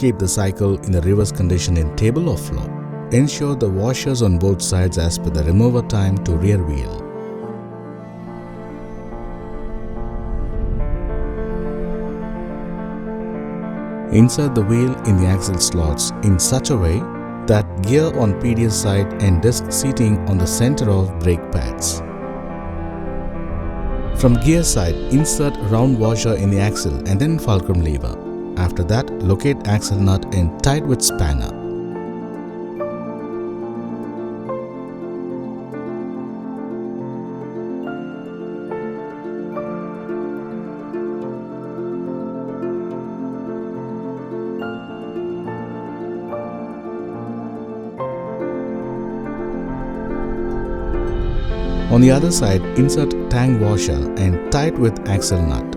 Keep the cycle in the reverse condition in table or floor. Ensure the washers on both sides as per the remover time to rear wheel. Insert the wheel in the axle slots in such a way that gear on PDS side and disc seating on the center of brake pads. From gear side, insert round washer in the axle and then fulcrum lever. After that, locate axle nut and tight with spanner. On the other side, insert tank washer and tight with axle nut.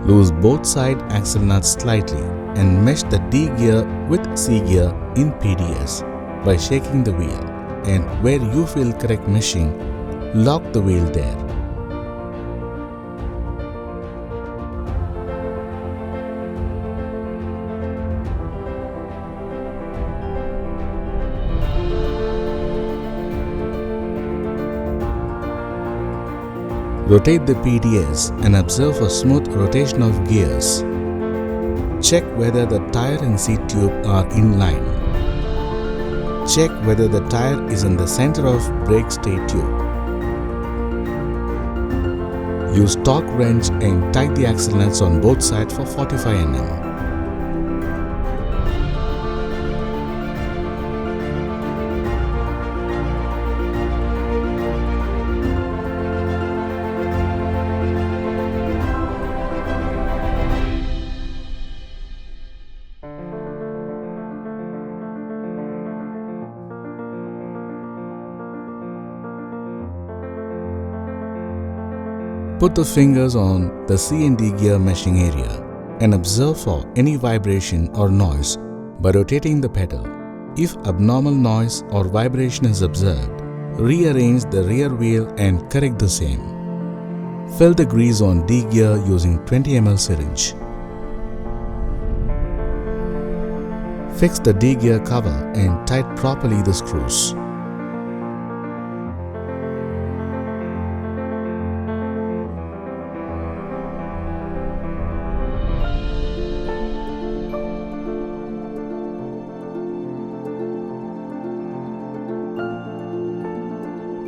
Loose both side axle nuts slightly and mesh the D gear with C gear in PDS by shaking the wheel, and where you feel correct meshing, lock the wheel there. Rotate the PDS and observe a smooth rotation of gears. Check whether the tire and seat tube are in line. Check whether the tire is in the center of brake stay tube. Use torque wrench and tight the axle nuts on both sides for 45 Nm. Put the fingers on the C and D gear meshing area and observe for any vibration or noise by rotating the pedal. If abnormal noise or vibration is observed, rearrange the rear wheel and correct the same. Fill the grease on D gear using 20 ml syringe. Fix the D gear cover and tight properly the screws.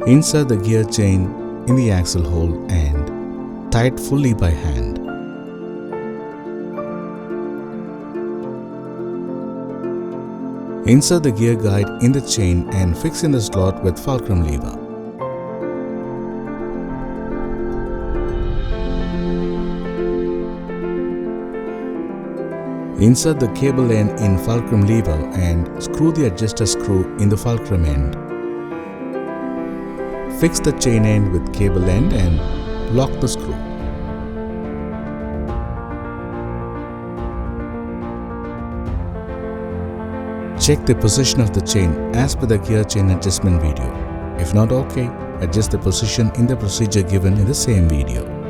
Insert the gear chain in the axle hole and tight fully by hand. Insert the gear guide in the chain and fix in the slot with fulcrum lever. Insert the cable end in fulcrum lever and screw the adjuster screw in the fulcrum end. Fix the chain end with cable end and lock the screw. Check the position of the chain as per the gear chain adjustment video. If not okay, adjust the position in the procedure given in the same video.